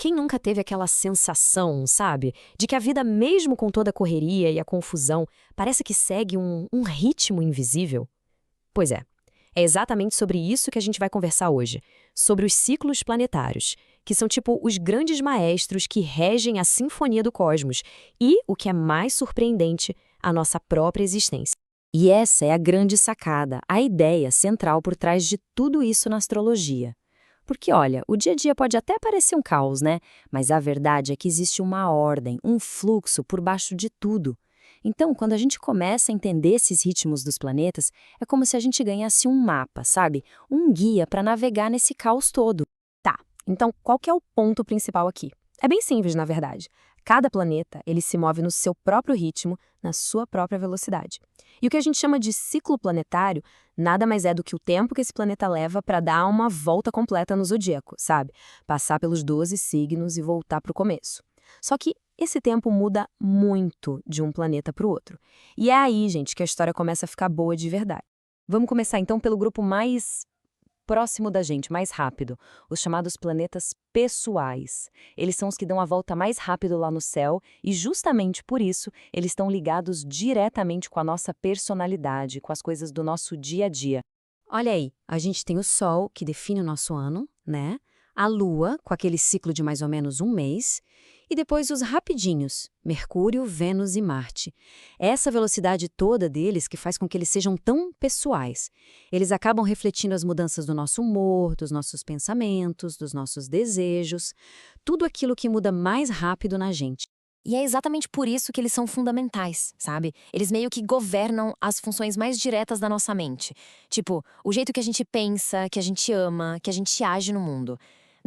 Quem nunca teve aquela sensação, sabe, de que a vida, mesmo com toda a correria e a confusão, parece que segue um ritmo invisível? Pois é exatamente sobre isso que a gente vai conversar hoje, sobre os ciclos planetários, que são tipo os grandes maestros que regem a sinfonia do cosmos e, o que é mais surpreendente, a nossa própria existência. E essa é a grande sacada, a ideia central por trás de tudo isso na astrologia. Porque, olha, o dia a dia pode até parecer um caos, né? Mas a verdade é que existe uma ordem, um fluxo por baixo de tudo. Então, quando a gente começa a entender esses ritmos dos planetas, é como se a gente ganhasse um mapa, sabe? Um guia para navegar nesse caos todo. Tá, então qual que é o ponto principal aqui? É bem simples, na verdade. Cada planeta, ele se move no seu próprio ritmo, na sua própria velocidade. E o que a gente chama de ciclo planetário nada mais é do que o tempo que esse planeta leva para dar uma volta completa no zodíaco, sabe? Passar pelos 12 signos e voltar para o começo. Só que esse tempo muda muito de um planeta para o outro. E é aí, gente, que a história começa a ficar boa de verdade. Vamos começar então pelo grupo mais próximo da gente, mais rápido, os chamados planetas pessoais. Eles são os que dão a volta mais rápido lá no céu e justamente por isso eles estão ligados diretamente com a nossa personalidade, com as coisas do nosso dia a dia. Olha aí, a gente tem o Sol, que define o nosso ano, né? A Lua, com aquele ciclo de mais ou menos um mês, e depois os rapidinhos, Mercúrio, Vênus e Marte. É essa velocidade toda deles que faz com que eles sejam tão pessoais. Eles acabam refletindo as mudanças do nosso humor, dos nossos pensamentos, dos nossos desejos, tudo aquilo que muda mais rápido na gente. E é exatamente por isso que eles são fundamentais, sabe? Eles meio que governam as funções mais diretas da nossa mente. Tipo, o jeito que a gente pensa, que a gente ama, que a gente age no mundo.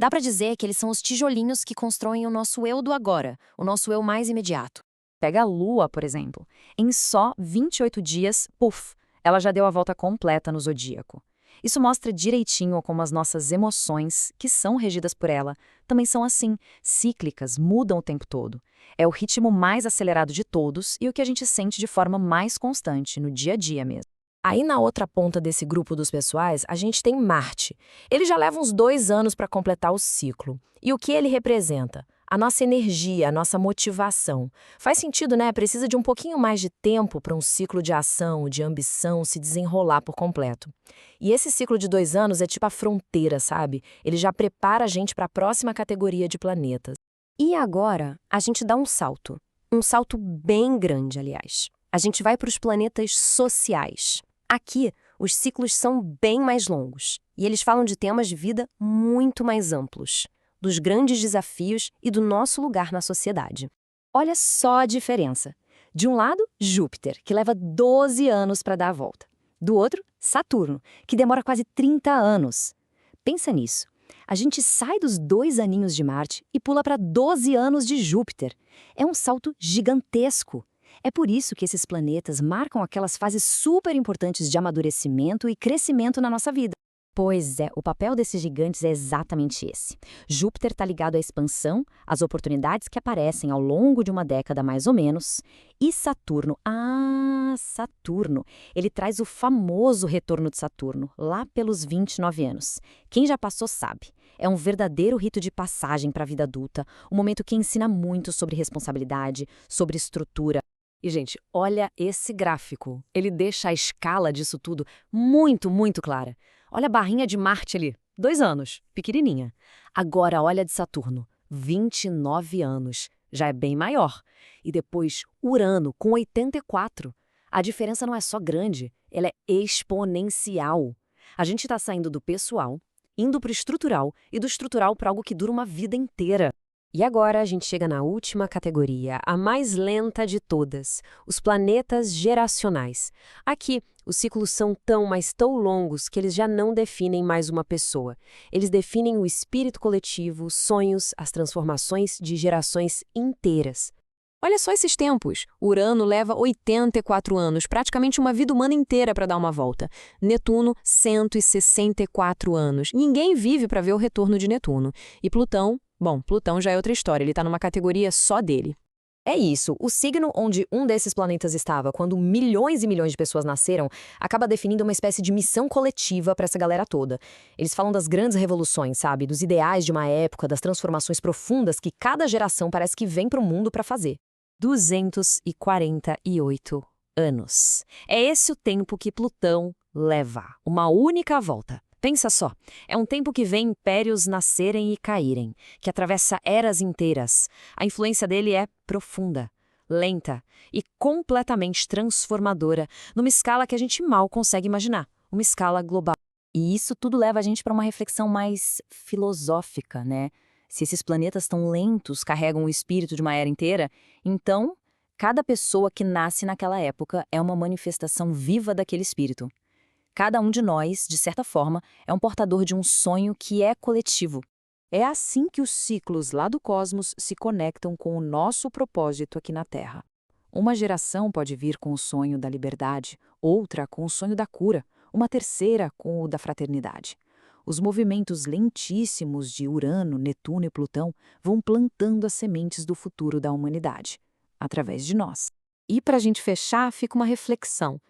Dá pra dizer que eles são os tijolinhos que constroem o nosso eu do agora, o nosso eu mais imediato. Pega a Lua, por exemplo. Em só 28 dias, puf, ela já deu a volta completa no zodíaco. Isso mostra direitinho como as nossas emoções, que são regidas por ela, também são assim, cíclicas, mudam o tempo todo. É o ritmo mais acelerado de todos e o que a gente sente de forma mais constante, no dia a dia mesmo. Aí na outra ponta desse grupo dos pessoais, a gente tem Marte. Ele já leva uns 2 anos para completar o ciclo. E o que ele representa? A nossa energia, a nossa motivação. Faz sentido, né? Precisa de um pouquinho mais de tempo para um ciclo de ação, de ambição se desenrolar por completo. E esse ciclo de 2 anos é tipo a fronteira, sabe? Ele já prepara a gente para a próxima categoria de planetas. E agora, a gente dá um salto. Um salto bem grande, aliás. A gente vai para os planetas sociais. Aqui, os ciclos são bem mais longos e eles falam de temas de vida muito mais amplos, dos grandes desafios e do nosso lugar na sociedade. Olha só a diferença. De um lado, Júpiter, que leva 12 anos para dar a volta. Do outro, Saturno, que demora quase 30 anos. Pensa nisso. A gente sai dos 2 aninhos de Marte e pula para 12 anos de Júpiter. É um salto gigantesco. É por isso que esses planetas marcam aquelas fases super importantes de amadurecimento e crescimento na nossa vida. Pois é, o papel desses gigantes é exatamente esse. Júpiter está ligado à expansão, às oportunidades que aparecem ao longo de uma década mais ou menos. E Saturno, Saturno, ele traz o famoso retorno de Saturno, lá pelos 29 anos. Quem já passou sabe. É um verdadeiro rito de passagem para a vida adulta, um momento que ensina muito sobre responsabilidade, sobre estrutura. E, gente, olha esse gráfico. Ele deixa a escala disso tudo muito, muito clara. Olha a barrinha de Marte ali, 2 anos, pequenininha. Agora, olha a de Saturno, 29 anos, já é bem maior. E depois, Urano, com 84. A diferença não é só grande, ela é exponencial. A gente está saindo do pessoal, indo para o estrutural, e do estrutural para algo que dura uma vida inteira. E agora a gente chega na última categoria, a mais lenta de todas, os planetas geracionais. Aqui, os ciclos são tão, mas tão longos que eles já não definem mais uma pessoa. Eles definem o espírito coletivo, os sonhos, as transformações de gerações inteiras. Olha só esses tempos. Urano leva 84 anos, praticamente uma vida humana inteira para dar uma volta. Netuno, 164 anos. Ninguém vive para ver o retorno de Netuno. E Plutão, bom, Plutão já é outra história, ele está numa categoria só dele. É isso, o signo onde um desses planetas estava quando milhões e milhões de pessoas nasceram acaba definindo uma espécie de missão coletiva para essa galera toda. Eles falam das grandes revoluções, sabe? Dos ideais de uma época, das transformações profundas que cada geração parece que vem para o mundo para fazer. 248 anos. É esse o tempo que Plutão leva, uma única volta. Pensa só, é um tempo que vê impérios nascerem e caírem, que atravessa eras inteiras. A influência dele é profunda, lenta e completamente transformadora, numa escala que a gente mal consegue imaginar, uma escala global. E isso tudo leva a gente para uma reflexão mais filosófica, né? Se esses planetas tão lentos carregam o espírito de uma era inteira, então cada pessoa que nasce naquela época é uma manifestação viva daquele espírito. Cada um de nós, de certa forma, é um portador de um sonho que é coletivo. É assim que os ciclos lá do cosmos se conectam com o nosso propósito aqui na Terra. Uma geração pode vir com o sonho da liberdade, outra com o sonho da cura, uma terceira com o da fraternidade. Os movimentos lentíssimos de Urano, Netuno e Plutão vão plantando as sementes do futuro da humanidade, através de nós. E para a gente fechar, fica uma reflexão.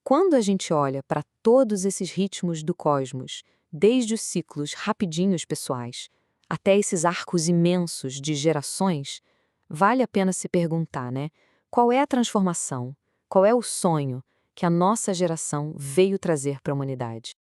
Quando a gente olha para todos esses ritmos do cosmos, desde os ciclos rapidinhos pessoais, até esses arcos imensos de gerações, vale a pena se perguntar, né? Qual é a transformação? Qual é o sonho que a nossa geração veio trazer para a humanidade?